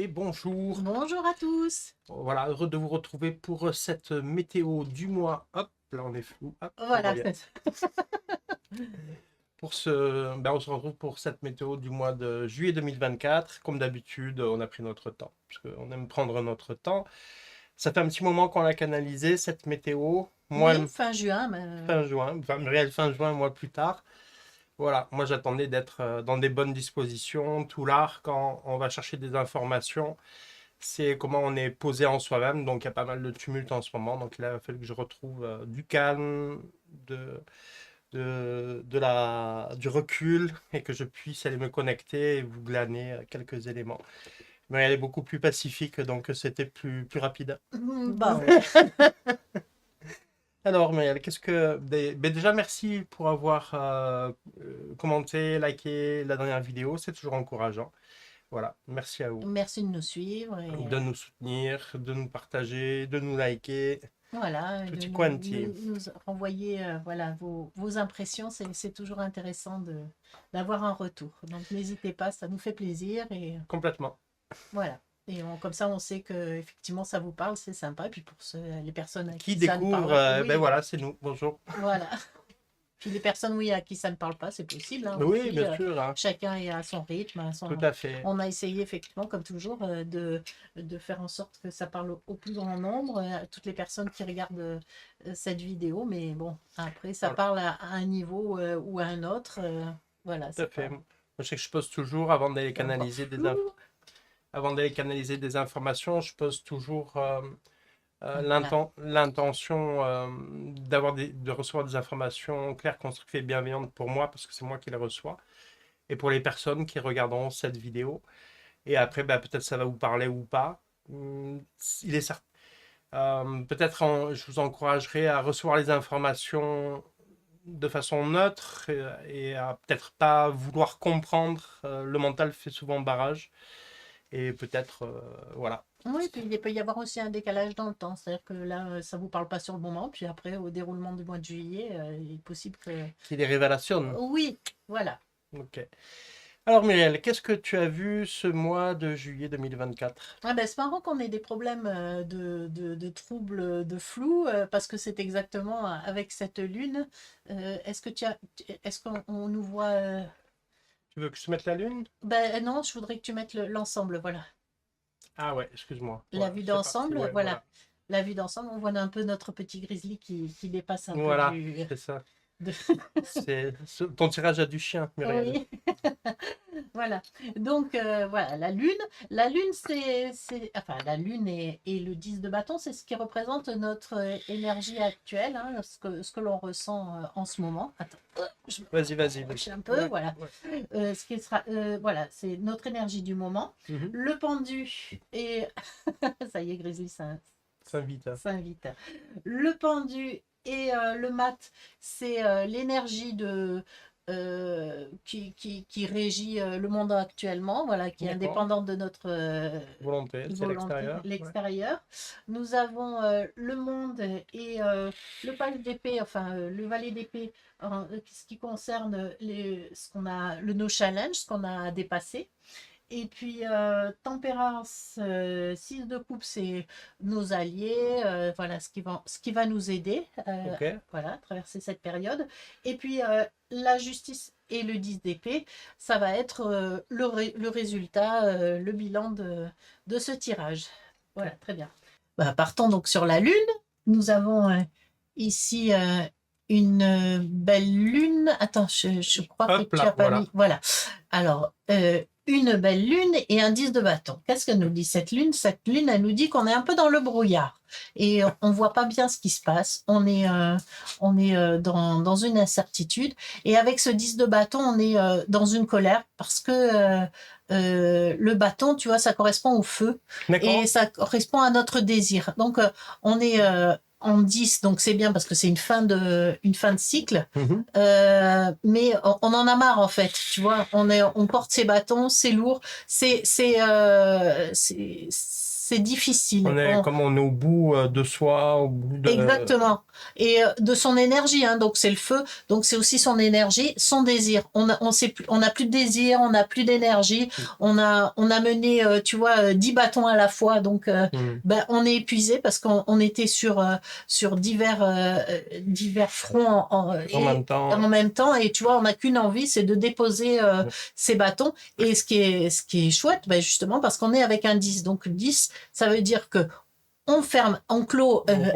et bonjour. Bonjour à tous. Voilà, heureux de vous retrouver pour cette météo du mois. Hop, là on est flou. Hop, on Voilà, revient. On se retrouve pour cette météo du mois de juillet 2024. Comme d'habitude, on a pris notre temps, parce qu'on aime prendre notre temps. Ça fait un petit moment qu'on l'a canalisé, cette météo. Moi, oui, fin juin. fin juin, enfin, réel fin juin, un mois plus tard. Voilà, moi j'attendais d'être dans des bonnes dispositions. Tout l'art, quand on va chercher des informations, c'est comment on est posé en soi-même. Donc il y a pas mal de tumulte en ce moment. Donc il a fallu que je retrouve du calme, du recul et que je puisse aller me connecter et vous glaner quelques éléments. Mais elle est beaucoup plus pacifique, donc c'était plus rapide. Bah ouais. Alors, Maëlle, déjà, merci pour avoir commenté, liké la dernière vidéo. C'est toujours encourageant. Voilà, merci à vous Merci de nous suivre et de nous soutenir, de nous partager, de nous liker. voilà, de Tutti nous, quanti. nous renvoyer voilà, vos impressions. C'est toujours intéressant d'avoir un retour. Donc n'hésitez pas, ça nous fait plaisir et Complètement. voilà. Et comme ça, on sait que effectivement ça vous parle, c'est sympa. Et puis pour les personnes à Qui qui ça ne découvre, parle, ben oui, voilà, c'est nous. Bonjour. voilà. Puis les personnes, oui, à qui ça ne parle pas, c'est possible, hein, Oui, aussi. bien sûr, hein. Chacun est à son rythme, Tout à fait. On a essayé effectivement, comme toujours, de faire en sorte que ça parle au plus grand nombre, à toutes les personnes qui regardent cette vidéo. Mais bon, après, ça Voilà, parle à un niveau ou à un autre. Voilà, tout à c'est fait. pas... Moi, je sais que je pose toujours, avant d'aller C'est encore canaliser flou. avant d'aller canaliser des informations, je pose toujours Voilà. l'intention de recevoir des informations claires, constructives et bienveillantes pour moi, parce que c'est moi qui les reçois, et pour les personnes qui regarderont cette vidéo. Et après, ben, peut-être ça va vous parler ou pas. Il est certain. Je vous encouragerai à recevoir les informations de façon neutre et à peut-être pas vouloir comprendre. Le mental fait souvent barrage. Et peut-être, voilà. Oui, puis il peut y avoir aussi un décalage dans le temps. C'est-à-dire que là, ça ne vous parle pas sur le moment. Puis après, au déroulement du mois de juillet, il est possible que... Qui les révélations. Oui, voilà. Ok. Alors, Muriel, qu'est-ce que tu as vu ce mois de juillet 2024? Ah ben, c'est marrant qu'on ait des problèmes de troubles de flou, parce que c'est exactement avec cette lune. Est-ce qu'on nous voit Tu veux que je te mette la lune? Ben non, je voudrais que tu mettes l'ensemble, voilà. Ah ouais, excuse-moi. La Voilà, vue c'est parti. d'ensemble, Ouais, voilà. voilà. La vue d'ensemble, on voit un peu notre petit grizzly qui dépasse un peu Voilà, c'est ça. de- Ton tirage à du chien, Muriel. Oui. Voilà. Donc, voilà, la lune, enfin, la lune et le 10 de bâton, c'est ce qui représente notre énergie actuelle, hein, ce que l'on ressent en ce moment. Attends, je me Vas-y, vas-y, penche vas-y. un peu, Ouais, voilà. ouais. Ce qui sera, voilà, c'est notre énergie du moment. Mhm. Le pendu et ça y est, Grizzly S'invite, hein. s'invite. Le pendu et le mat, c'est l'énergie qui régit le monde actuellement, voilà, qui est D'accord. indépendante de notre Volonté, c'est volonté, l'extérieur. Ouais. l'extérieur. Nous avons le monde et le page d'épée, enfin le valet d'épée, en ce qui concerne ce qu'on a, le no challenge, ce qu'on a dépassé. Et puis, tempérance, 6 de coupe, c'est nos alliés, voilà, ce qui va nous aider, Ok. voilà, à traverser cette période. Et puis, la justice et le 10 d'épée, ça va être le résultat, le bilan de ce tirage. Voilà, très bien. Bah, partons donc sur la Lune. Nous avons ici une belle Lune. Attends, je crois que Hop tu là, n'as pas voilà. mis. Voilà. Alors, une belle lune et un 10 de bâton. Qu'est-ce que nous dit cette lune? Cette lune, elle nous dit qu'on est un peu dans le brouillard et on ne voit pas bien ce qui se passe. On est dans une incertitude. Et avec ce 10 de bâton, on est dans une colère parce que le bâton, tu vois, ça correspond au feu et D'accord. ça correspond à notre désir. Donc, on est en 10, donc c'est bien parce que c'est une fin de cycle. Mhm. Mais on en a marre en fait, tu vois. On porte ses bâtons, c'est lourd, c'est c'est difficile. Comme on est au bout de soi, au bout de... Exactement. Et de son énergie, hein. Donc c'est le feu, donc c'est aussi son énergie, son désir. On sait plus, on n'a plus de désir, on n'a plus d'énergie. On a mené, tu vois, 10 bâtons à la fois. Donc ben, on est épuisé parce qu'on était sur divers fronts en même temps. Et tu vois, on n'a qu'une envie, c'est de déposer ces bâtons. Et ce qui est chouette, ben justement, parce qu'on est avec un 10. Donc 10, ça veut dire que on clôt on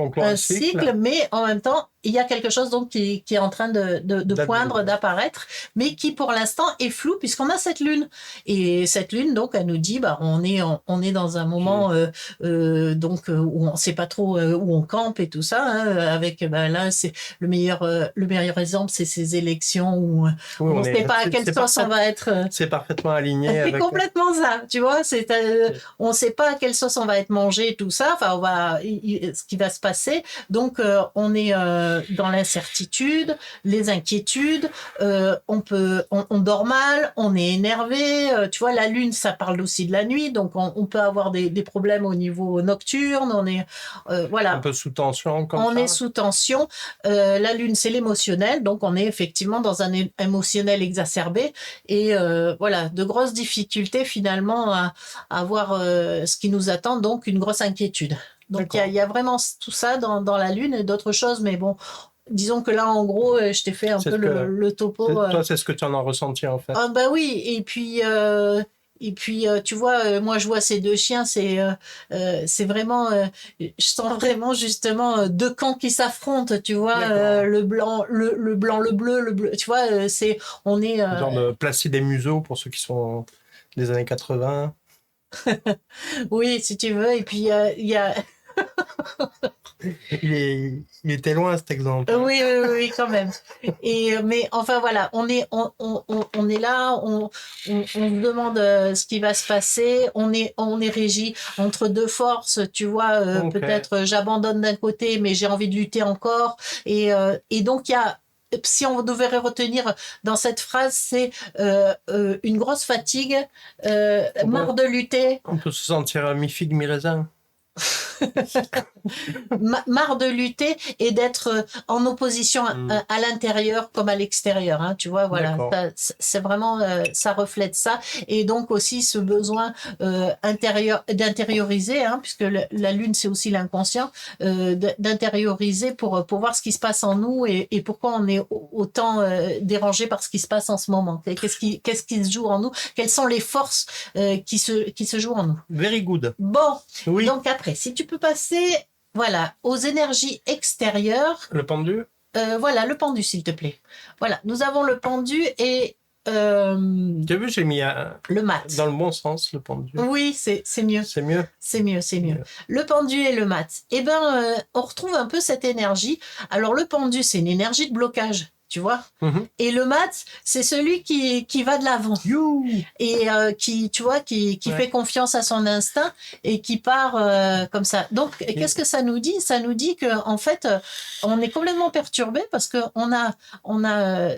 clôt un cycle, mais en même temps, il y a quelque chose donc qui est en train de poindre, d'apparaître, mais qui pour l'instant est flou puisqu'on a cette lune. Et cette lune, donc, elle nous dit, bah, on est dans un moment donc où on ne sait pas trop où on campe et tout ça. Hein, avec bah, là, c'est le meilleur exemple, c'est ces élections où on ne sait pas à quelle sauce on va être. C'est parfaitement aligné. C'est complètement ça, tu vois. On ne sait pas à quelle sauce on va être mangé et tout ça. Enfin, ce qui va se passer. Donc, on est dans l'incertitude, les inquiétudes, on dort mal, on est énervé. Tu vois, la lune, ça parle aussi de la nuit, donc on peut avoir des problèmes au niveau nocturne. On est voilà. Un peu sous tension, comme ça. On est sous tension. La lune, c'est l'émotionnel, donc on est effectivement dans un émotionnel exacerbé et voilà, de grosses difficultés finalement à voir ce qui nous attend, donc une grosse inquiétude. Donc il y a vraiment tout ça dans la lune et d'autres choses, mais bon, disons que là, en gros, je t'ai fait un peu le topo. Toi, c'est ce que tu en as ressenti, en fait. Ah bah oui, et puis tu vois, moi je vois ces deux chiens, c'est vraiment, je sens vraiment justement deux camps qui s'affrontent, tu vois, le blanc, le blanc, le bleu, tu vois, on est genre de Placide et Museau pour ceux qui sont des années 80. Oui, si tu veux, et puis il y a il était loin cet exemple. Oui, quand même. Mais enfin voilà, on est là, on se demande ce qui va se passer. On est régi entre deux forces, tu vois. Peut-être j'abandonne d'un côté, mais j'ai envie de lutter encore. Et donc il y a, si on devait retenir dans cette phrase, c'est une grosse fatigue, marre de lutter. On peut se sentir mi-figue, mi-raisin. Marre de lutter et d'être en opposition à l'intérieur comme à l'extérieur, hein, tu vois, voilà, c'est vraiment, ça reflète ça, et donc aussi ce besoin d'intérioriser, hein, puisque la lune c'est aussi l'inconscient, d'intérioriser pour voir ce qui se passe en nous et pourquoi on est autant dérangé par ce qui se passe en ce moment. Qu'est-ce qui se joue en nous, quelles sont les forces qui se jouent en nous. Very good. Bon, oui. Donc après, si tu peux passer, voilà, aux énergies extérieures. Le pendu. Voilà, le pendu, s'il te plaît. Voilà, nous avons le pendu et... Tu as vu, j'ai mis le mat. Dans le bon sens, le pendu. Oui, c'est mieux. C'est mieux. C'est mieux. Le pendu et le mat. Eh bien, on retrouve un peu cette énergie. Alors, le pendu, c'est une énergie de blocage. Tu vois, et le mat, c'est celui qui va de l'avant et qui, tu vois, qui fait confiance à son instinct et qui part comme ça. Donc, qu'est-ce que ça nous dit? Ça nous dit que en fait, on est complètement perturbé parce que on a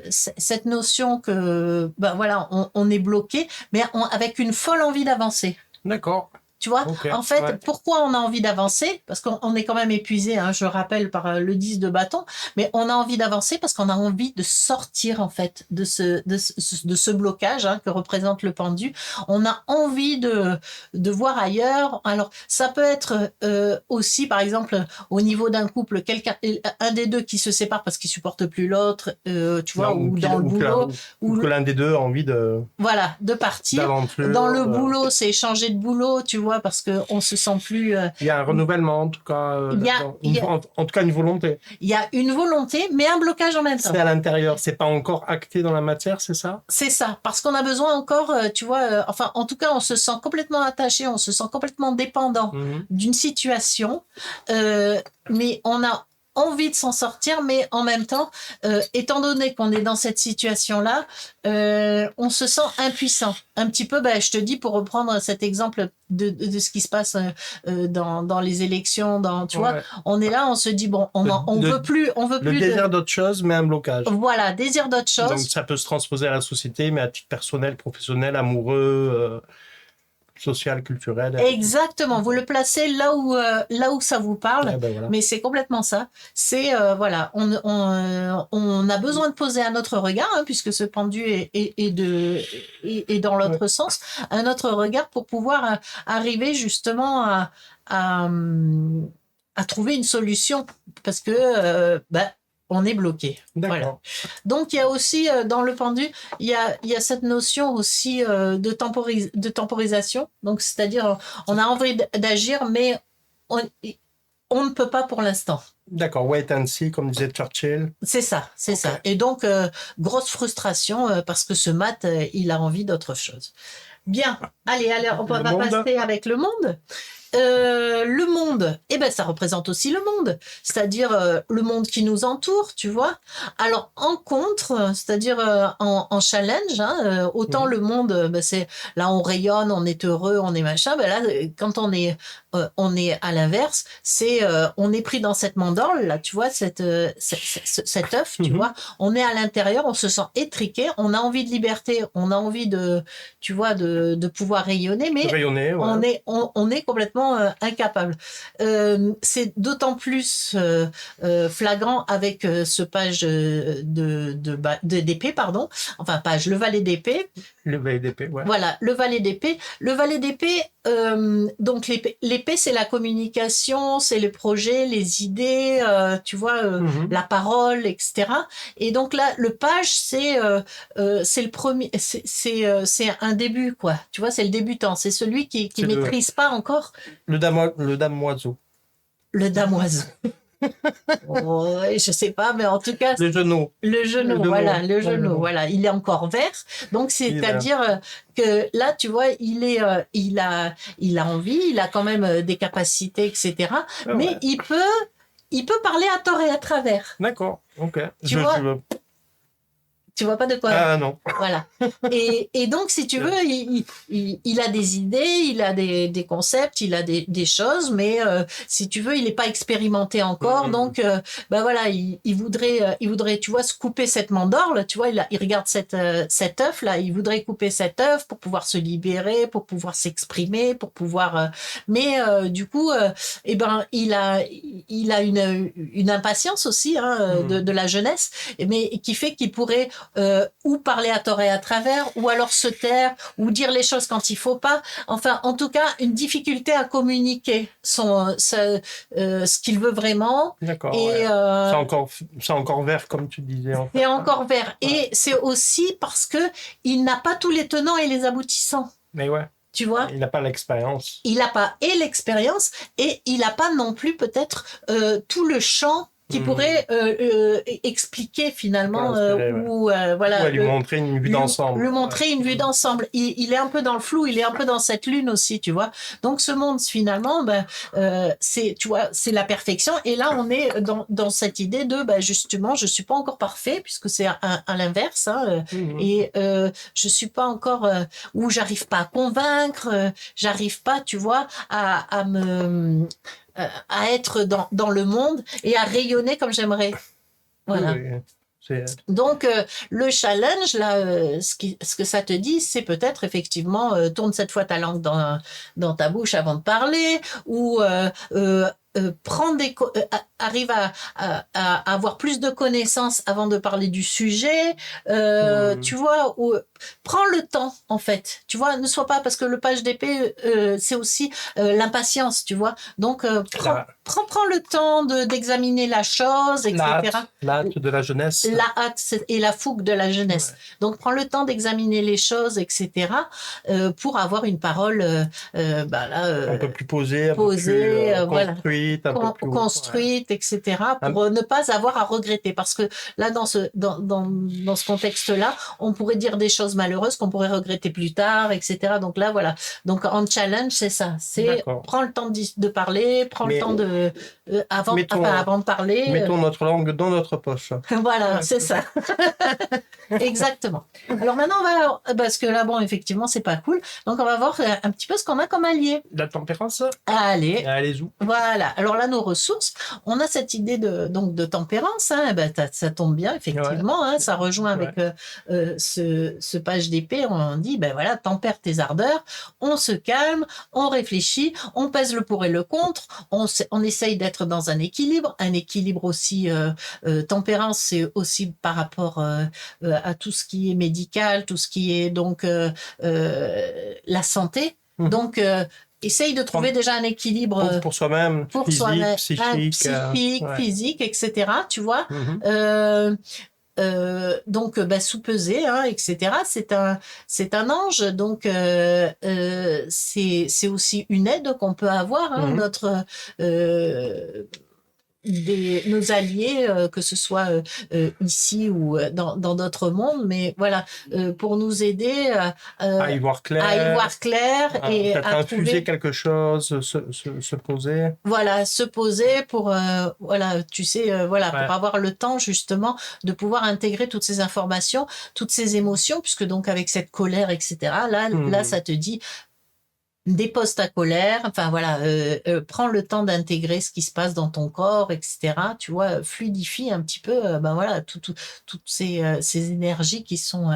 cette notion que, ben voilà, on est bloqué, mais avec une folle envie d'avancer. D'accord. Tu vois, en fait, pourquoi on a envie d'avancer? Parce qu'on est quand même épuisé, hein, je rappelle, par le 10 de bâton, mais on a envie d'avancer parce qu'on a envie de sortir, en fait, de ce blocage, hein, que représente le pendu. On a envie de voir ailleurs. Alors, ça peut être aussi, par exemple, au niveau d'un couple, un des deux qui se sépare parce qu'il supporte plus l'autre, tu vois, ou dans le boulot. Ou que l'un des deux a envie de... Voilà, de partir. Dans le boulot, c'est changer de boulot, tu vois, parce qu'on se sent plus... Il y a un renouvellement, en tout cas. En tout cas, une volonté. Il y a une volonté, mais un blocage en même temps. C'est à l'intérieur, c'est pas encore acté dans la matière, c'est ça? C'est ça, parce qu'on a besoin encore, tu vois, enfin, en tout cas, on se sent complètement attaché, on se sent complètement dépendant d'une situation, mais on a envie de s'en sortir, mais en même temps, étant donné qu'on est dans cette situation-là, on se sent impuissant. Un petit peu, ben, je te dis, pour reprendre cet exemple de ce qui se passe dans les élections, tu vois, on est là, on se dit, bon, on veut plus... Le désir d'autre chose, mais un blocage. Voilà, désir d'autre chose. Donc, ça peut se transposer à la société, mais à titre personnel, professionnel, amoureux... social, culturel. Exactement, vous le placez là où ça vous parle, Ah ben voilà. mais c'est complètement ça. C'est, voilà, on a besoin de poser un autre regard, hein, puisque ce pendu est dans Ouais. l'autre sens, un autre regard pour pouvoir arriver justement à trouver une solution, parce que on est bloqué. Voilà. D'accord. Donc il y a aussi dans le pendu, il y a cette notion aussi de temporisation. Donc c'est-à-dire on a envie d'agir, mais on, on ne peut pas pour l'instant. D'accord, wait and see, comme disait Churchill. C'est ça, c'est Ok. ça. Et donc grosse frustration parce que ce mat, il a envie d'autre chose. Bien, allez, on Le va monde. passer avec le monde. Le monde, eh ben, ça représente aussi le monde, c'est-à-dire le monde qui nous entoure, tu vois. Alors, en contre, c'est-à-dire en challenge, hein, autant Mhm. le monde, ben, c'est là, on rayonne, on est heureux, on est machin. Ben là, quand on est à l'inverse, c'est on est pris dans cette mandorle, là, tu vois, cet œuf, tu Mhm. vois. On est à l'intérieur, on se sent étriqué, on a envie de liberté, on a envie de, tu vois, de pouvoir rayonner, mais Rayonner, ouais. on est complètement incapable. C'est d'autant plus flagrant avec ce page d'épée, pardon. Enfin, page, le valet d'épée. Le VDP, ouais. Voilà, le valet d'épée. Le valet d'épée, donc l'épée, c'est la communication, c'est les projets, les idées, tu vois, Mhm. la parole, etc. Et donc là, le page, c'est le premier, c'est un début, quoi. Tu vois, c'est le débutant, c'est celui qui C'est maîtrise pas encore le damoiseau. le damoiseau. Oh, je sais pas, mais en tout cas, Le genou. le genou, voilà, le Le genou, genou. voilà, il est encore vert. Donc, Il est- c'est-à-dire que là, tu vois, il a envie, il a quand même des capacités, etc. Ah Mais ouais. il peut parler à tort et à travers. D'accord, ok. Tu vois, tu vois pas de quoi. Ah non. Voilà. Et donc, si tu veux, il a des idées, il a des concepts, il a des choses, mais si tu veux, il n'est pas expérimenté encore. Mhm. Donc, ben voilà, il voudrait, tu vois, se couper cette mandorle. Tu vois, il regarde cet œuf là, il voudrait couper cet œuf pour pouvoir se libérer, pour pouvoir s'exprimer, pour pouvoir. Mais du coup, eh ben, il a une impatience aussi hein, de la jeunesse, mais qui fait qu'il pourrait ou parler à tort et à travers, ou alors se taire, ou dire les choses quand il faut pas. Enfin, en tout cas, une difficulté à communiquer ce qu'il veut vraiment. D'accord, Et ouais. C'est encore vert, comme tu disais. En fait, c'est hein. encore vert. Ouais. Et c'est aussi parce que il n'a pas tous les tenants et les aboutissants. Mais ouais, Tu vois, il n'a pas l'expérience. il n'a pas et l'expérience et il n'a pas non plus peut-être tout le champ qui pourrait expliquer finalement Inspirer, ouais. ou voilà Ouais, lui montrer une vue d'ensemble. lui montrer une vue d'ensemble. Il est un peu dans le flou, il est un peu dans cette lune aussi, tu vois. Donc ce monde finalement, ben, c'est tu vois, c'est la perfection. Et là on est dans cette idée de ben, justement, je suis pas encore parfait puisque c'est à l'inverse. Hein, et je suis pas encore ou j'arrive pas à convaincre, j'arrive pas, tu vois, à être dans le monde et à rayonner comme j'aimerais. Voilà. Oui, oui. C'est... Donc, le challenge, là, ce que ça te dit, c'est peut-être effectivement, tourne cette fois ta langue dans ta bouche avant de parler, ou prendre arrive à avoir plus de connaissances avant de parler du sujet, tu vois, ou prends le temps, en fait, tu vois, ne sois pas, parce que le page d'épée, c'est aussi l'impatience, tu vois, donc prends le temps d'examiner la chose, etc. L'hâte de la jeunesse. La hâte et la fougue de la jeunesse. Ouais. Donc, prends le temps d'examiner les choses, etc., pour avoir une parole un peu plus posée, un peu plus construite, voilà. un peu plus construite, etc., pour ne pas avoir à regretter. Parce que là, dans ce contexte-là, on pourrait dire des choses malheureuses qu'on pourrait regretter plus tard, etc. Donc là, voilà. Donc, en challenge, c'est ça. C'est prends le temps de parler, prends le temps de... avant de parler... Mettons notre langue dans notre poche. Voilà, c'est ça. Exactement. Alors maintenant, parce que là, bon, effectivement, c'est pas cool. Donc, on va voir un petit peu ce qu'on a comme allié. La tempérance? Allez, Allez-y. voilà. Alors là, nos ressources, on a cette idée de tempérance. Hein. Ben, ça tombe bien, effectivement. Hein, ça rejoint avec ce page d'épée. On dit, ben voilà, tempère tes ardeurs. On se calme, on réfléchit, on pèse le pour et le contre. On essaye d'être dans un équilibre. Un équilibre aussi, tempérance, c'est aussi par rapport à tout ce qui est médical, tout ce qui est donc la santé. Donc, essaye de trouver déjà un équilibre pour soi-même, pour physique, soi-même, psychique, physique, etc. Tu vois. Donc, sous-peser, hein, etc. C'est un ange, donc c'est aussi une aide qu'on peut avoir. Hein, notre nos alliés, que ce soit ici ou dans d'autres mondes, mais voilà, pour nous aider à y voir clair, et peut-être à infuser trouver quelque chose, se poser. voilà, se poser pour voilà, tu sais, voilà, pour avoir le temps justement de pouvoir intégrer toutes ces informations, toutes ces émotions, puisque donc avec cette colère, etc. Là, ça te dit dépose ta colère, enfin voilà, prends le temps d'intégrer ce qui se passe dans ton corps, etc. Tu vois, fluidifie un petit peu, voilà, toutes ces énergies qui sont,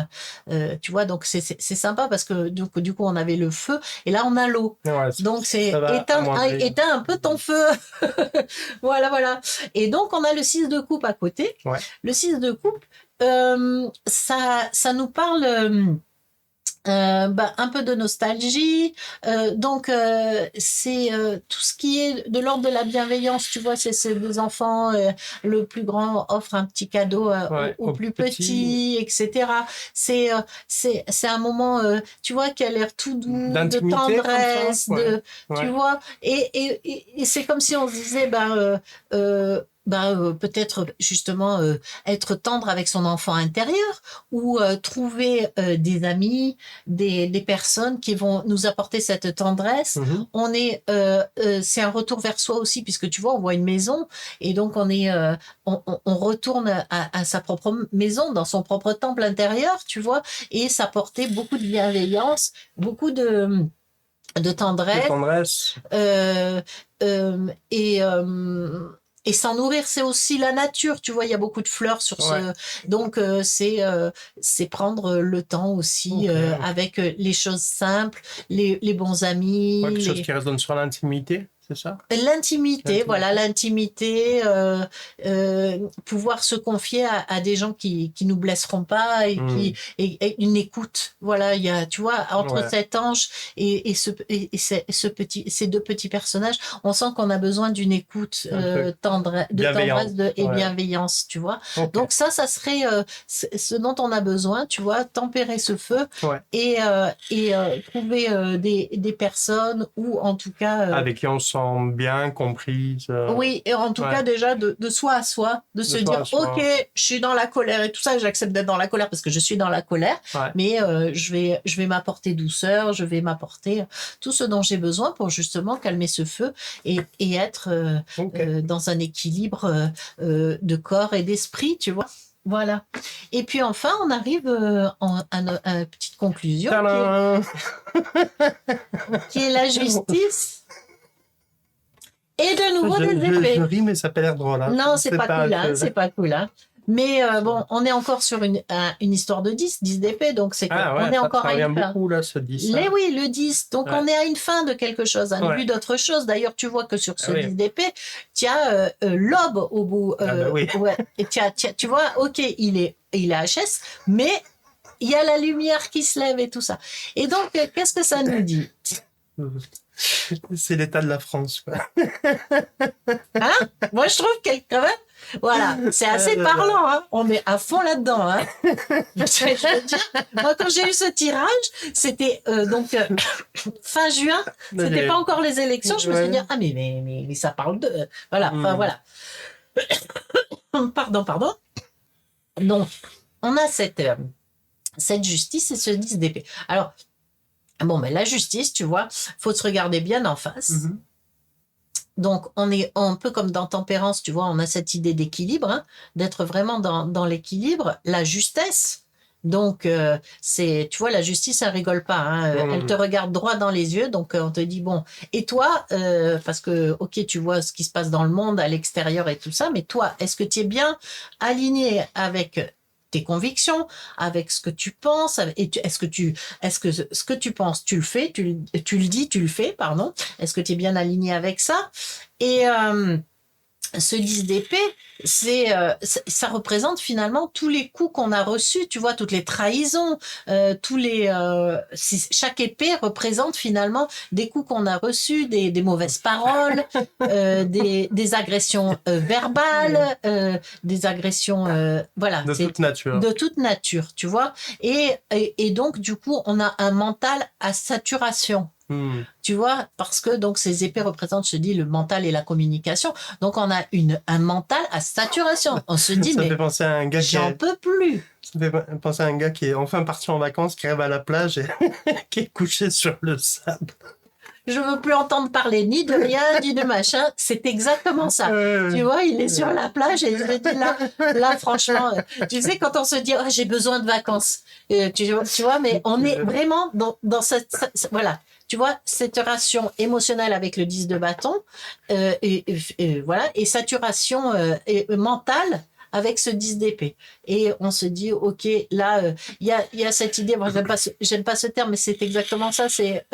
tu vois, donc c'est sympa parce que du coup on avait le feu et là on a l'eau, donc c'est éteins un peu ton feu, voilà. Et donc on a le 6 de coupe à côté. Le 6 de coupe, ça nous parle. Un peu de nostalgie, donc c'est tout ce qui est de l'ordre de la bienveillance, tu vois, c'est des enfants, le plus grand offre un petit cadeau au plus petit, etc. C'est un moment, tu vois, qui a l'air tout doux, de tendresse, tu vois, et c'est comme si on se disait, peut-être justement être tendre avec son enfant intérieur ou trouver des amis, des personnes qui vont nous apporter cette tendresse. On est, c'est un retour vers soi aussi, puisque tu vois, on voit une maison et donc on retourne à sa propre maison, dans son propre temple intérieur, tu vois, et s'apporter beaucoup de bienveillance, beaucoup de tendresse. Et s'en nourrir, c'est aussi la nature. Tu vois, il y a beaucoup de fleurs sur ce. Donc, c'est prendre le temps aussi avec les choses simples, les bons amis. Quelque chose qui résonne sur l'intimité, c'est ça? L'intimité, voilà, l'intimité, pouvoir se confier à des gens qui nous blesseront pas et une écoute. Voilà, il y a, tu vois, entre cet ange et ces deux petits personnages, on sent qu'on a besoin d'une écoute tendresse et bienveillance, tu vois. Donc ça serait ce dont on a besoin, tu vois, tempérer ce feu et trouver des personnes ou en tout cas avec qui on se sent bien comprise. Oui, et en tout cas déjà de soi à soi, de se dire ok, je suis dans la colère et tout ça, j'accepte d'être dans la colère parce que je suis dans la colère, mais je vais m'apporter douceur, je vais m'apporter tout ce dont j'ai besoin pour justement calmer ce feu et être dans un équilibre de corps et d'esprit, tu vois. Voilà. Et puis enfin, on arrive à une petite conclusion qui est la justice. Et de nouveau des épées. Je ris, mais ça n'a pas l'air drôle. Hein. Non, c'est pas cool, hein, c'est pas cool. Hein. Mais bon, on est encore sur une histoire de 10 d'épées, donc c'est on est encore à une fin. Beaucoup, là, ce 10. Mais oui, le 10. Donc on est à une fin de quelque chose, un début d'autre chose. D'ailleurs, tu vois que sur ce 10 d'épées, tu as l'aube au bout. Et tu vois, ok, il est HS, mais il y a la lumière qui se lève et tout ça. Et donc, qu'est-ce que ça nous dit? C'est l'état de la France, quoi. Hein? Moi, je trouve que quand même, voilà, c'est assez parlant. Hein? On est à fond là-dedans. Hein? Je veux dire, moi, quand j'ai eu ce tirage, c'était fin juin. C'était pas encore les élections. Je me suis dit, ah mais ça parle de, voilà, enfin voilà. Pardon. Donc, on a cette justice et ce 10 d'épée. Alors. Bon, mais la justice, tu vois, faut se regarder bien en face. Donc, on est un peu comme dans Tempérance, tu vois, on a cette idée d'équilibre, hein, d'être vraiment dans l'équilibre, la justesse, Donc, tu vois, la justice, elle rigole pas, hein. Elle te regarde droit dans les yeux. Donc, on te dit, bon, et toi, parce que, ok, tu vois ce qui se passe dans le monde, à l'extérieur et tout ça, mais toi, est-ce que tu es bien aligné avec tes convictions, avec ce que tu penses, est-ce que ce que tu penses, tu le fais, tu le dis, tu le fais, pardon. Est-ce que tu es bien aligné avec ça? Et, ce 10 d'épée, ça représente finalement tous les coups qu'on a reçus, tu vois, toutes les trahisons, chaque épée représente finalement des coups qu'on a reçus, des mauvaises paroles, des agressions verbales, des agressions, voilà, De toute nature. de toute nature, tu vois. Et donc, du coup, on a un mental à saturation. Tu vois, parce que donc ces épées représentent, je te dis, le mental et la communication. Donc on a un mental à saturation. On se dit, Ça me mais fait penser à un gars j'en peux plus. Ça me fait penser à un gars qui est enfin parti en vacances, qui arrive à la plage et qui est couché sur le sable. Je veux plus entendre parler ni de rien, ni de machin. C'est exactement ça. Tu vois, il est sur la plage et je me dis là, franchement, tu sais, quand on se dit, oh, j'ai besoin de vacances, tu vois, mais on est vraiment dans voilà. Tu vois, saturation émotionnelle avec le 10 de bâton, voilà, et saturation mentale avec ce 10 d'épée. Et on se dit, ok, là, il y a cette idée, moi j'aime pas ce terme, mais c'est exactement ça, c'est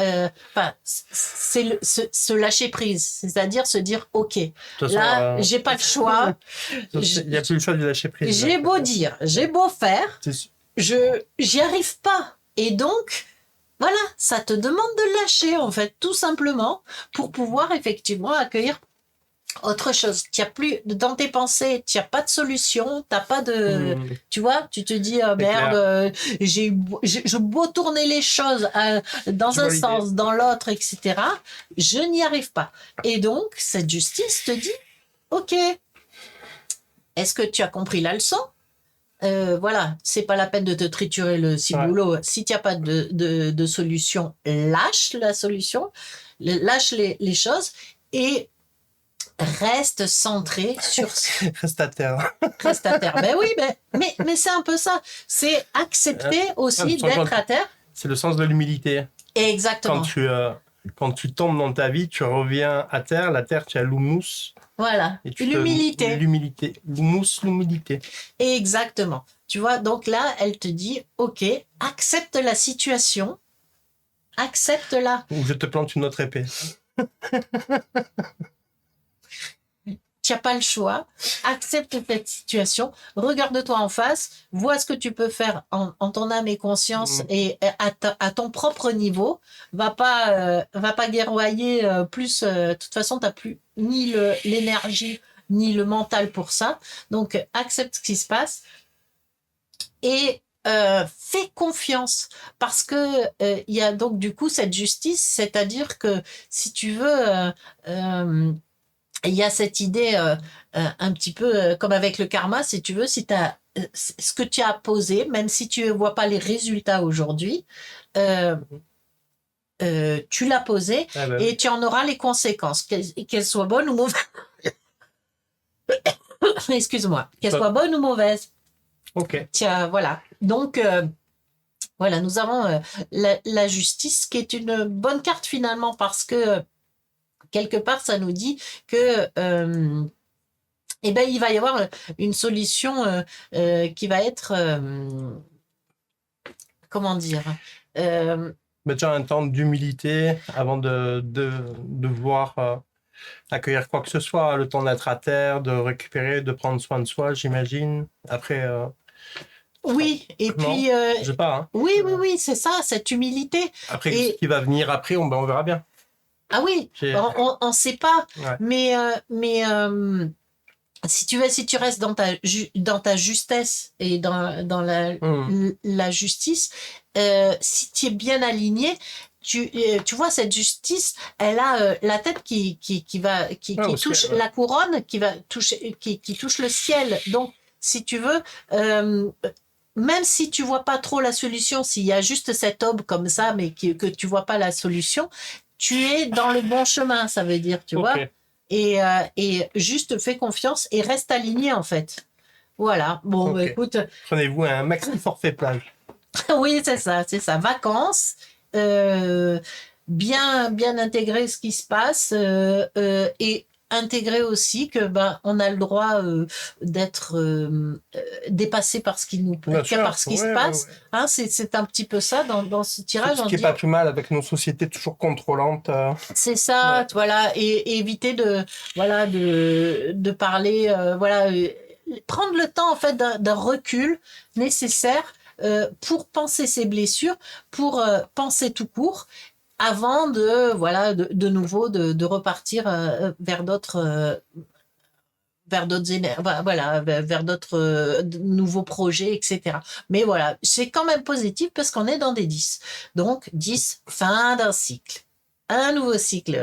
se lâcher prise, c'est-à-dire se dire, ok, là, j'ai pas le choix. Il n'y a plus le choix de lâcher prise. J'ai beau dire, j'ai beau faire, j'y arrive pas. Et donc, voilà, ça te demande de lâcher, en fait, tout simplement, pour pouvoir effectivement accueillir autre chose. Tu as plus, dans tes pensées, tu n'as pas de solution, t'as pas de, tu vois, tu te dis, merde, je beau tourner les choses dans un sens, dans l'autre, etc. Je n'y arrive pas. Et donc, cette justice te dit, ok, est-ce que tu as compris la leçon? Voilà, c'est pas la peine de te triturer le ciboulot. Si tu n'as pas de solution, lâche la solution, lâche les choses et reste centré sur... Reste à terre. Reste à terre. Ben oui, mais c'est un peu ça. C'est accepter aussi d'être à terre. C'est le sens de l'humilité. Exactement. Quand tu tombes dans ta vie, tu reviens à terre. La terre, tu as l'humus. Voilà, l'humilité. L'humilité. L'humilité. Exactement. Tu vois, donc là, elle te dit, ok, accepte la situation, accepte-la. Ou je te plante une autre épée. Tu n'as pas le choix, accepte cette situation, regarde-toi en face, vois ce que tu peux faire en ton âme et conscience et à ton propre niveau. Va pas guerroyer plus. De toute façon, tu n'as plus ni l'énergie ni le mental pour ça. Donc, accepte ce qui se passe et fais confiance parce que il y a donc du coup cette justice, c'est-à-dire que si tu veux... il y a cette idée un petit peu comme avec le karma, si tu veux, si tu as ce que tu as posé, même si tu ne vois pas les résultats aujourd'hui, tu l'as posé et tu en auras les conséquences, qu'elles soient bonnes ou mauvaises. Excuse-moi, qu'elles soient bonnes ou mauvaises. Ok. Tiens, voilà. Donc, voilà, nous avons la justice qui est une bonne carte finalement parce que quelque part, ça nous dit que eh ben, il va y avoir une solution qui va être comment dire Déjà un temps d'humilité avant de vouloir accueillir quoi que ce soit, le temps d'être à terre, de récupérer, de prendre soin de soi, j'imagine. Après. Oui, et puis. Je sais pas. Hein. Oui, c'est ça, cette humilité. Après, ce qui va venir après, on verra bien. Ah oui, on ne sait pas. Ouais. Mais si tu restes dans ta justesse et dans la justice, si tu es bien aligné, tu vois, cette justice, elle a la tête qui touche la couronne, qui touche le ciel. Donc, si tu veux, même si tu vois pas trop la solution, s'il y a juste cette aube comme ça, mais que tu vois pas la solution, tu es dans le bon chemin, ça veut dire, tu vois. Et juste fais confiance et reste aligné, en fait. Voilà. Bon, écoute. Prenez-vous un maxi forfait plage. Oui, c'est ça. Vacances, euh, bien intégrer ce qui se passe et intégrer aussi que ben on a le droit d'être dépassé par ce qui nous Bien par sûr, ce qui se ouais, ouais, passe. ouais. Hein, c'est un petit peu ça dans ce tirage. Ce On qui est dit pas plus mal avec nos sociétés toujours contrôlantes. c'est ça, Ouais. voilà, et éviter de voilà de parler voilà prendre le temps en fait d'un recul nécessaire pour penser ses blessures, pour penser tout court avant de voilà de nouveau de repartir vers d'autres voilà vers d'autres nouveaux projets etc. Mais voilà, c'est quand même positif parce qu'on est dans des 10. Donc 10 fin d'un cycle. Un nouveau cycle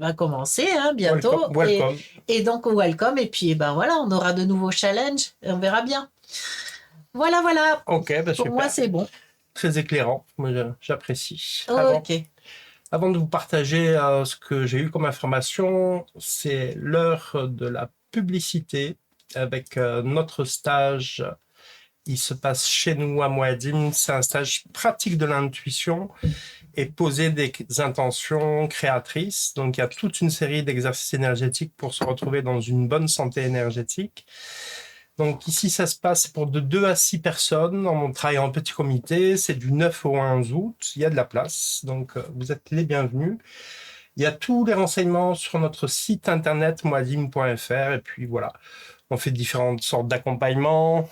va commencer hein, Welcome, bientôt welcome. et donc welcome et puis ben voilà, on aura de nouveaux challenges et on verra bien. Voilà. Ok, bah Pour moi super. c'est bon. Très éclairant. Moi, j'apprécie. OK. Avant de vous partager ce que j'ai eu comme information, c'est l'heure de la publicité avec notre stage. Il se passe chez nous à Moadim. C'est un stage pratique de l'intuition et poser des intentions créatrices. Donc, il y a toute une série d'exercices énergétiques pour se retrouver dans une bonne santé énergétique. Donc ici, ça se passe pour de 2 à 6 personnes. On travaille en petit comité. C'est du 9 au 11 août. Il y a de la place. Donc vous êtes les bienvenus. Il y a tous les renseignements sur notre site internet moadim.fr. Et puis voilà, on fait différentes sortes d'accompagnements.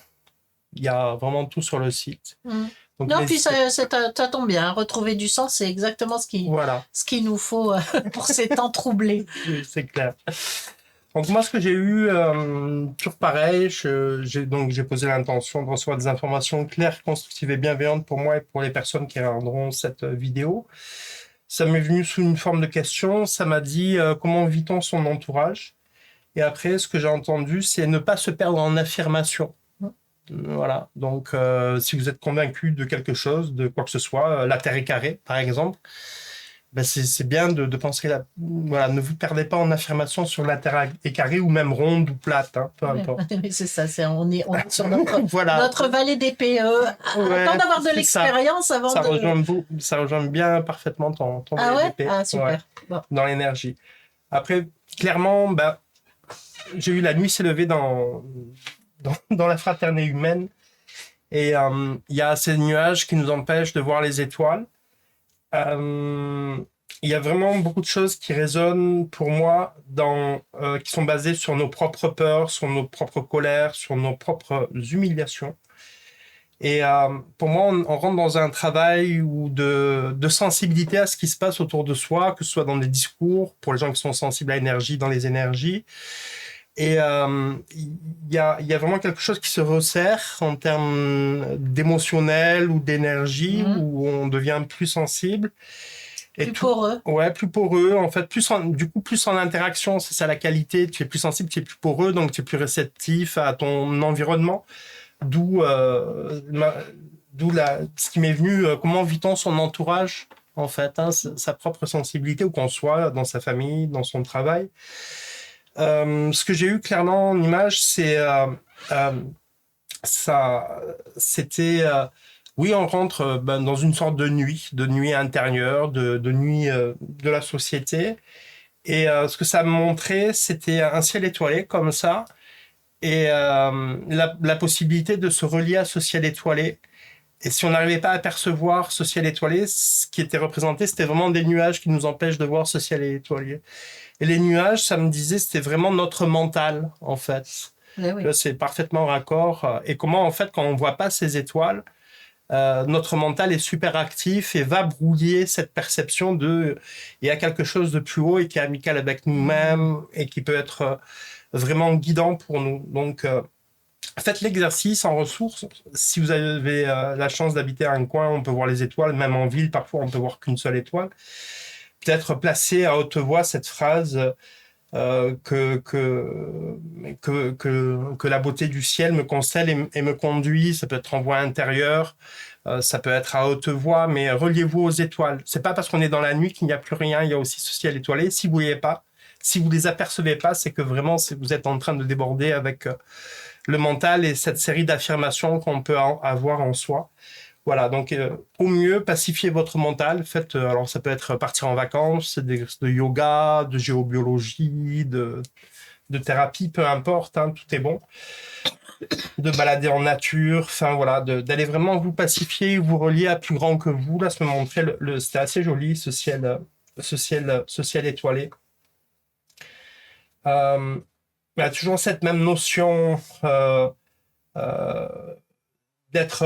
Il y a vraiment tout sur le site. Mm. Donc Non, puis n'hésitez. ça tombe bien. Retrouver du sens, c'est exactement Voilà, ce qu'il nous faut pour ces temps troublés. oui, c'est clair. Donc moi, ce que j'ai eu, toujours pareil, j'ai posé l'intention de recevoir des informations claires, constructives et bienveillantes pour moi et pour les personnes qui regarderont cette vidéo. Ça m'est venu sous une forme de question. Ça m'a dit comment vit-on son entourage? Et après, ce que j'ai entendu, c'est ne pas se perdre en affirmation. Voilà. Donc, si vous êtes convaincu de quelque chose, de quoi que ce soit, la Terre est carrée, par exemple, ben c'est bien de penser là. Voilà, ne vous perdez pas en affirmation sur la Terre est carrée ou même ronde ou plate, hein, peu Ouais, importe. c'est ça. On est sur Voilà. notre vallée des PE. Ouais, Attends d'avoir de c'est ça. l'expérience avant Ça de. rejoint, ça rejoint bien parfaitement ton Ah ouais? VLDP. Ah Ouais, super. Bon. dans l'énergie. Après, clairement, ben, j'ai eu la nuit s'est levée dans la fraternité humaine. Et il y a ces nuages qui nous empêchent de voir les étoiles. Euh, il y a vraiment beaucoup de choses qui résonnent pour moi, qui sont basées sur nos propres peurs, sur nos propres colères, sur nos propres humiliations. Et pour moi, on rentre dans un travail de sensibilité à ce qui se passe autour de soi, que ce soit dans des discours, pour les gens qui sont sensibles à l'énergie, dans les énergies. Et il y a vraiment quelque chose qui se resserre en termes d'émotionnel ou d'énergie, Mhm. où on devient plus sensible. Et Plus tout, poreux. ouais, plus poreux, en fait, du coup, plus en interaction, c'est ça la qualité. Tu es plus sensible, tu es plus poreux, donc tu es plus réceptif à ton environnement. D'où, ce qui m'est venu, comment vit-on son entourage, en fait, hein, sa propre sensibilité, où qu'on soit, dans sa famille, dans son travail. Ce que j'ai eu clairement en image, c'est euh, ça, c'était oui, on rentre dans une sorte de nuit intérieure, de nuit de la société. Et ce que ça me montrait, c'était un ciel étoilé comme ça, et la possibilité de se relier à ce ciel étoilé. Et si on n'arrivait pas à percevoir ce ciel étoilé, ce qui était représenté, c'était vraiment des nuages qui nous empêchent de voir ce ciel étoilé. Et les nuages, ça me disait, c'était vraiment notre mental, en fait. Eh oui. Là, c'est parfaitement raccord. Et comment, en fait, quand on voit pas ces étoiles, notre mental est super actif et va brouiller cette perception il y a quelque chose de plus haut et qui est amical avec nous-mêmes et qui peut être vraiment guidant pour nous. Donc, faites l'exercice en ressources. Si vous avez la chance d'habiter à un coin, on peut voir les étoiles. Même en ville, parfois, on peut voir qu'une seule étoile. Peut-être placer à haute voix cette phrase que la beauté du ciel me constelle et me conduit. Ça peut être en voix intérieure, ça peut être à haute voix, mais reliez-vous aux étoiles. C'est pas parce qu'on est dans la nuit qu'il n'y a plus rien. Il y a aussi ce ciel étoilé. Si vous voyez pas, si vous les apercevez pas, c'est que vraiment vous êtes en train de déborder avec le mental et cette série d'affirmations qu'on peut avoir en soi. Voilà, donc au mieux, pacifiez votre mental. Faites, alors ça peut être partir en vacances, de yoga, de géobiologie, de thérapie, peu importe, hein, tout est bon. De balader en nature, enfin voilà, d'aller vraiment vous pacifier, vous relier à plus grand que vous. Là, ça me montrait, c'était assez joli, ce ciel étoilé. Il y a toujours cette même notion euh, d'être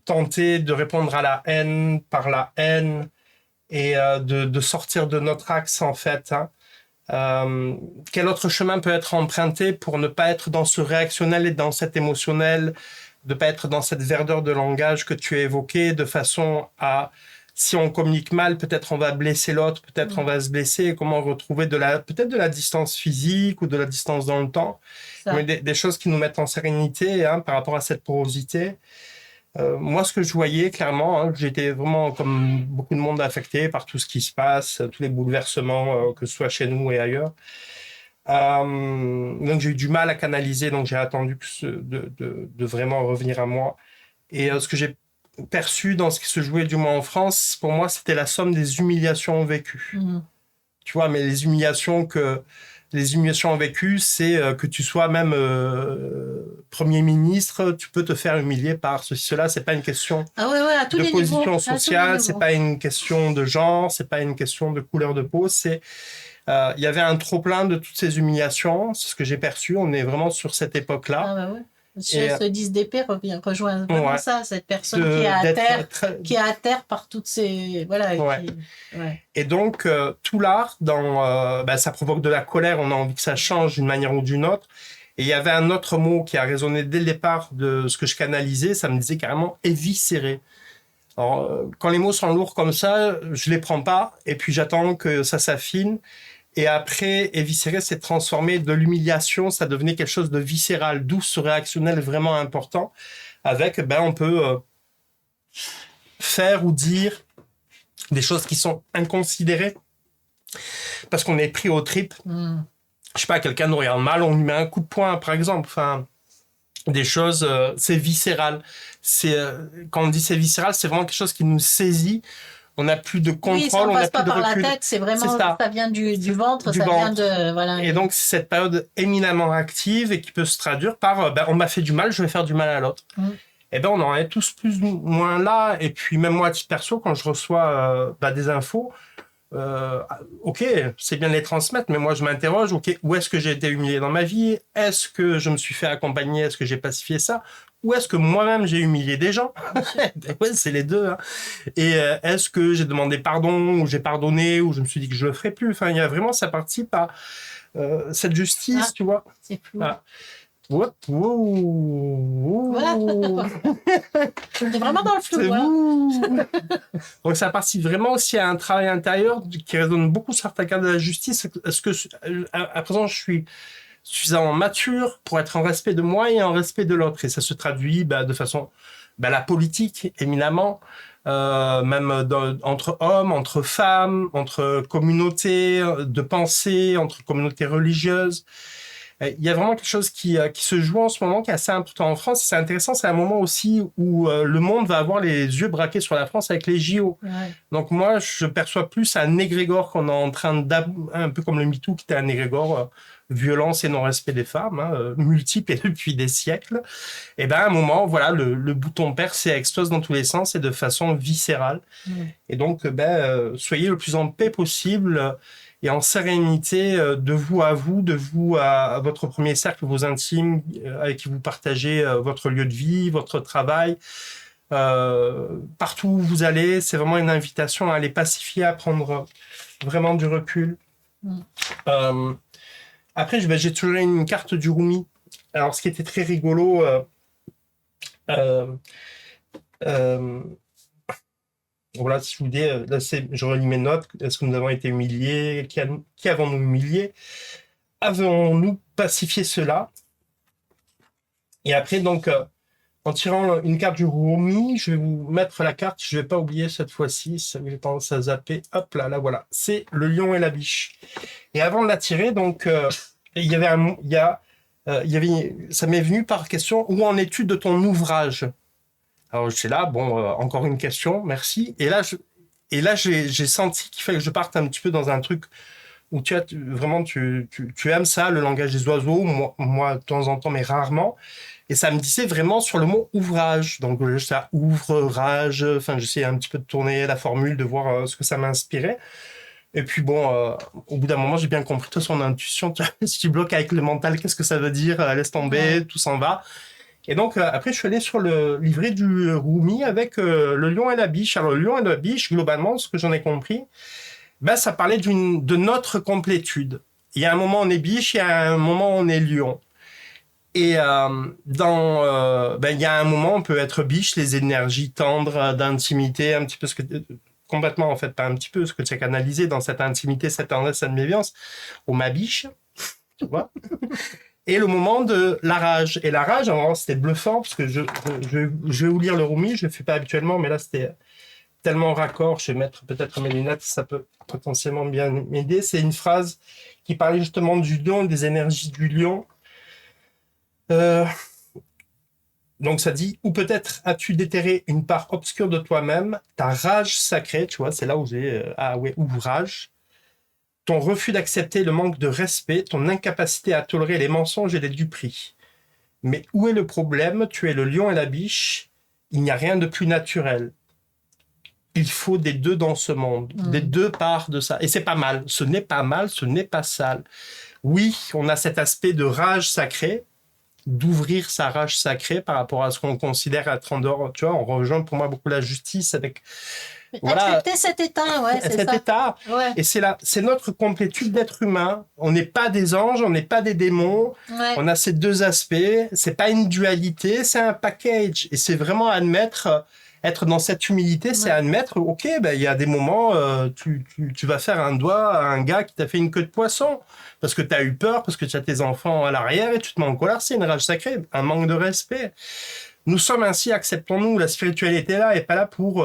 tenté de répondre à la haine par la haine et de sortir de notre axe en fait. Hein. Quel autre chemin peut être emprunté pour ne pas être dans ce réactionnel et dans cet émotionnel, de ne pas être dans cette verdeur de langage que tu as évoquée, de façon à, si on communique mal, peut-être on va blesser l'autre, peut-être on va se blesser, et comment retrouver peut-être de la distance physique ou de la distance dans le temps, mais des choses qui nous mettent en sérénité hein, par rapport à cette porosité. Moi, ce que je voyais clairement, hein, j'étais vraiment comme beaucoup de monde affecté par tout ce qui se passe, tous les bouleversements, que ce soit chez nous et ailleurs. Donc j'ai eu du mal à canaliser, donc j'ai attendu de vraiment revenir à moi. Et ce que j'ai perçu dans ce qui se jouait du moins en France, pour moi, c'était la somme des humiliations vécues. Tu vois, mais les humiliations vécues, c'est que tu sois même Premier ministre, tu peux te faire humilier par ceci, cela. C'est pas une question à tous de les position niveaux, sociale, c'est pas une question de genre, c'est pas une question de couleur de peau. Il y avait un trop plein de toutes ces humiliations. C'est ce que j'ai perçu. On est vraiment sur cette époque-là. Ah bah ouais. Ce 10 d'épée rejoint vraiment ça, cette personne qui est à terre par toutes ces voilà. Et donc tout l'art ça provoque de la colère. On a envie que ça change d'une manière ou d'une autre. Et il y avait un autre mot qui a résonné dès le départ de ce que je canalisais. Ça me disait carrément éviscérer. Alors quand les mots sont lourds comme ça, je les prends pas. Et puis j'attends que ça s'affine. Et après, éviscérer, c'est transformer de l'humiliation, ça devenait quelque chose de viscéral, d'où ce réactionnel vraiment important, avec, on peut faire ou dire des choses qui sont inconsidérées, parce qu'on est pris aux tripes. Je sais pas, quelqu'un nous regarde mal, on lui met un coup de poing, par exemple. Enfin, des choses, c'est viscéral. Quand on dit c'est viscéral, c'est vraiment quelque chose qui nous saisit. On n'a plus de contrôle, on n'a plus de recul. Par la tête, c'est vraiment ça vient du ventre, vient de voilà. Et donc c'est cette période éminemment active et qui peut se traduire par on m'a fait du mal, je vais faire du mal à l'autre. Et on en est tous plus ou moins là. Et puis même moi à titre perso, quand je reçois des infos, ok, c'est bien de les transmettre, mais moi je m'interroge, ok, où est-ce que j'ai été humilié dans ma vie? Est-ce que je me suis fait accompagner? Est-ce que j'ai pacifié ça? Ou est-ce que moi-même j'ai humilié des gens? Ouais, c'est les deux. Hein. Et est-ce que j'ai demandé pardon, ou j'ai pardonné, ou je me suis dit que je le ferai plus? Enfin, il y a vraiment, ça participe à cette justice, tu vois. C'est flou. Ah. Voilà. C'est vraiment dans le flou. Donc ça participe vraiment aussi à un travail intérieur qui résonne beaucoup sur ta carte de la justice. Est-ce que à présent je suis suffisamment mature pour être en respect de moi et en respect de l'autre, et ça se traduit de façon la politique éminemment, même entre hommes, entre femmes, entre communautés de pensée, entre communautés religieuses. Il y a vraiment quelque chose qui se joue en ce moment, qui est assez important en France. C'est intéressant, c'est un moment aussi où le monde va avoir les yeux braqués sur la France avec les JO. Ouais. Donc moi, je perçois plus un égrégore qu'on est en train un peu comme le MeToo, qui était un égrégore violence et non-respect des femmes, multiple et depuis des siècles. Et à un moment, voilà, le bouton perce et explose dans tous les sens et de façon viscérale. Et donc, soyez le plus en paix possible et en sérénité de vous à votre premier cercle, vos intimes, avec qui vous partagez votre lieu de vie, votre travail. Partout où vous allez, c'est vraiment une invitation à aller pacifier, à prendre vraiment du recul. Après, j'ai toujours une carte du Rumi. Alors, ce qui était très rigolo, voilà, si vous voulez, là, je relis mes notes. Est-ce que nous avons été humiliés? Qui avons-nous humilié? Avons-nous pacifié cela? Et après, donc, en tirant une carte du Rumi, je vais vous mettre la carte. Je ne vais pas oublier cette fois-ci. J'ai tendance à zapper. Hop là, voilà. C'est le lion et la biche. Et avant de la tirer, donc, ça m'est venu par question, où en es-tu de ton ouvrage? Alors j'étais là, bon, encore une question, merci. Et là, j'ai senti qu'il fallait que je parte un petit peu dans un truc où vraiment tu aimes ça, le langage des oiseaux, moi de temps en temps, mais rarement. Et ça me disait vraiment sur le mot ouvrage. Donc ça ouvrage, enfin j'essayais un petit peu de tourner la formule, de voir ce que ça m'inspirait. Et puis bon, au bout d'un moment, j'ai bien compris, toi, son intuition, si tu bloques avec le mental, qu'est-ce que ça veut dire? Laisse Ouais. tomber, tout s'en va. Et donc, après, je suis allé sur le livret du Rumi avec le lion et la biche. Alors, le lion et la biche, globalement, ce que j'en ai compris, ben, ça parlait de notre complétude. Il y a un moment, on est biche, il y a un moment, on est lion. Et ben, il y a un moment, on peut être biche, les énergies tendres, d'intimité, un petit peu complètement, en fait, pas un petit peu, ce que tu as canalisé dans cette intimité, cette tendresse, cette bienveillance, ou ma biche, tu vois. Et le moment de la rage. Et la rage, alors, c'était bluffant, parce que je vais vous lire le Rumi, je le fais pas habituellement, mais là, c'était tellement raccord, je vais mettre peut-être mes lunettes, ça peut potentiellement bien m'aider. C'est une phrase qui parlait justement du lion, des énergies du lion. Euh, donc ça dit, ou peut-être as-tu déterré une part obscure de toi-même, ta rage sacrée, tu vois, c'est là où ah ouais, ouvrage, ton refus d'accepter le manque de respect, ton incapacité à tolérer les mensonges et les duperies. Mais où est le problème? Tu es le lion et la biche, il n'y a rien de plus naturel. Il faut des deux dans ce monde, des deux parts de ça. Et c'est pas mal, ce n'est pas mal, ce n'est pas sale. Oui, on a cet aspect de rage sacrée, d'ouvrir sa rage sacrée par rapport à ce qu'on considère être en dehors. Tu vois, on rejoint pour moi beaucoup la justice avec, voilà, Accepter cet état, ouais, c'est cet ça. état. Ouais, Et c'est notre complétude d'être humain. On n'est pas des anges, on n'est pas des démons. ouais. On a ces deux aspects. C'est pas une dualité, c'est un package. Et c'est vraiment admettre, être dans cette humilité, c'est Ouais. admettre, ok, ben il y a des moments, tu vas faire un doigt à un gars qui t'a fait une queue de poisson parce que tu as eu peur, parce que tu as tes enfants à l'arrière et tu te mets en colère. C'est une rage sacrée, un manque de respect. Nous sommes ainsi, acceptons-nous. La spiritualité est là et pas là pour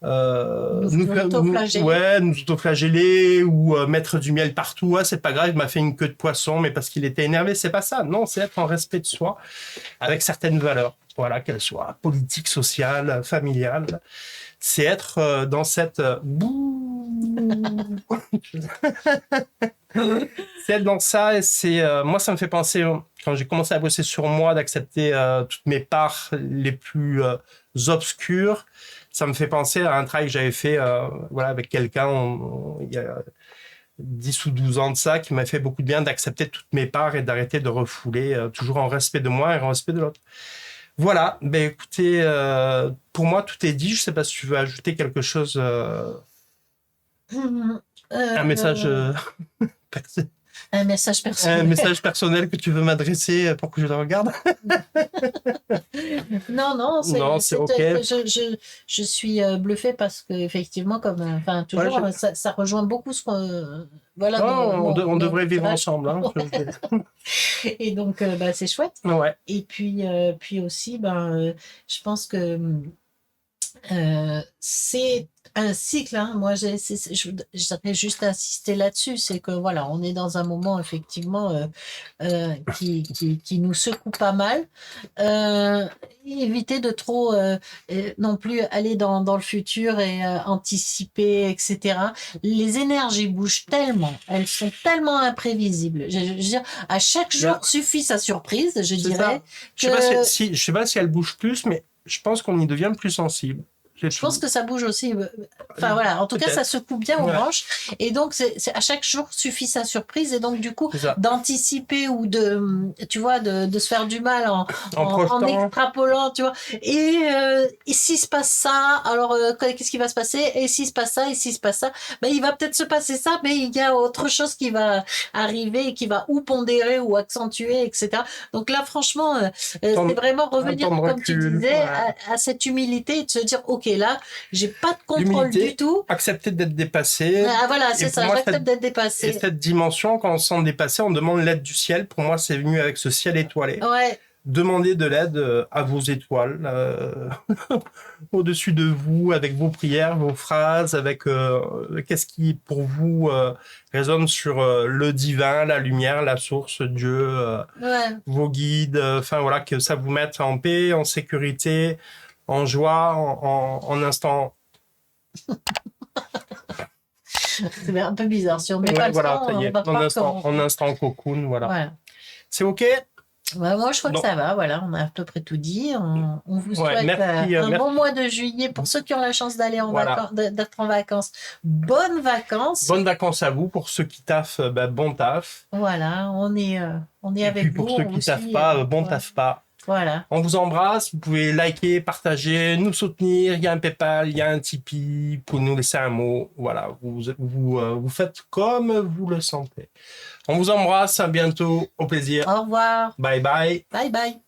Nous autoflageller. nous autoflageller ou mettre du miel partout. Ouais, c'est pas grave, il m'a fait une queue de poisson, mais parce qu'il était énervé, c'est pas ça. Non, c'est être en respect de soi, avec certaines valeurs. Voilà, qu'elles soient politiques, sociales, familiales. C'est être dans cette c'est être dans ça et c'est moi ça me fait penser quand j'ai commencé à bosser sur moi d'accepter toutes mes parts les plus obscures. Ça me fait penser à un travail que j'avais fait voilà, avec quelqu'un il y a 10 ou 12 ans de ça, qui m'a fait beaucoup de bien d'accepter toutes mes parts et d'arrêter de refouler, toujours en respect de moi et en respect de l'autre. Voilà, ben écoutez, pour moi tout est dit. Je sais pas si tu veux ajouter quelque chose, un message, Euh, un message un personnel. message personnel que tu veux m'adresser pour que je le regarde. Non, non, Non, c'est ok. je suis bluffée parce que effectivement, comme, enfin, Ouais, toujours, ça rejoint beaucoup ce voilà, non, on nos devrait vivre tirages. ensemble. Hein. Et donc, bah, c'est chouette. Ouais. Et puis aussi, ben, je pense que c'est un cycle, hein. Moi, je voudrais juste insister là-dessus, c'est que voilà, on est dans un moment effectivement qui nous secoue pas mal. Éviter de trop non plus aller dans le futur et anticiper, etc. Les énergies bougent tellement, elles sont tellement imprévisibles. Je veux dire, à chaque jour suffit sa surprise, je C'est dirais ça. que Je sais pas si elle bouge plus, mais je pense qu'on y devient plus sensible. C'est je pense tout. que ça bouge aussi. Enfin voilà, en tout cas, ça Peut-être. secoue bien aux Ouais, branches. Et donc, à chaque jour suffit sa surprise. Et donc, du coup, c'est ça. d'anticiper ou tu vois, de se faire du mal En en projetant. extrapolant, tu vois. Et s'il se passe ça, alors qu'est-ce qui va se passer? Et s'il se passe ça, et s'il se passe ça, ben, il va peut-être se passer ça, mais il y a autre chose qui va arriver et qui va ou pondérer ou accentuer, etc. Donc là, franchement, c'est vraiment Un revenir, temps de comme tu recul. disais, Ouais. à cette humilité et de se dire, OK, là, j'ai pas de contrôle du L'humilité, tout. accepter d'être dépassé. Ah, voilà, Et c'est pour ça, moi, j'accepte d'être et dépassée. cette dimension, quand on se sent dépassé, on demande l'aide du ciel. Pour moi, c'est venu avec ce ciel étoilé. Ouais, Demandez de l'aide à vos étoiles, au-dessus de vous, avec vos prières, vos phrases, avec qu'est-ce qui pour vous résonne sur le divin, la lumière, la source, Dieu, ouais, vos guides, enfin voilà, que ça vous mette en paix, en sécurité, en joie, en instant. C'est un peu bizarre. Si on met Ouais, pas le voilà, son, ça y on est, va croire qu'on... en instant cocoon, voilà. Voilà. C'est OK? Ouais, moi, je crois que Donc, ça va. Voilà, on a à peu près tout dit. On vous ouais, souhaite merci, un bon merci. mois de juillet pour ceux qui ont la chance d'aller en Voilà. vacances, d'être en vacances. Bonnes vacances. Bonnes vacances à vous. Pour ceux qui taffent, bon taf. Voilà, on est Et puis avec pour vous, ceux on vous qui taffent suit. pas, bon Voilà. taf pas. Voilà. On vous embrasse. Vous pouvez liker, partager, nous soutenir. Il y a un PayPal, il y a un Tipeee. Vous pouvez nous laisser un mot. Voilà, vous faites comme vous le sentez. On vous embrasse. À bientôt. Au plaisir. Au revoir. Bye bye. Bye bye.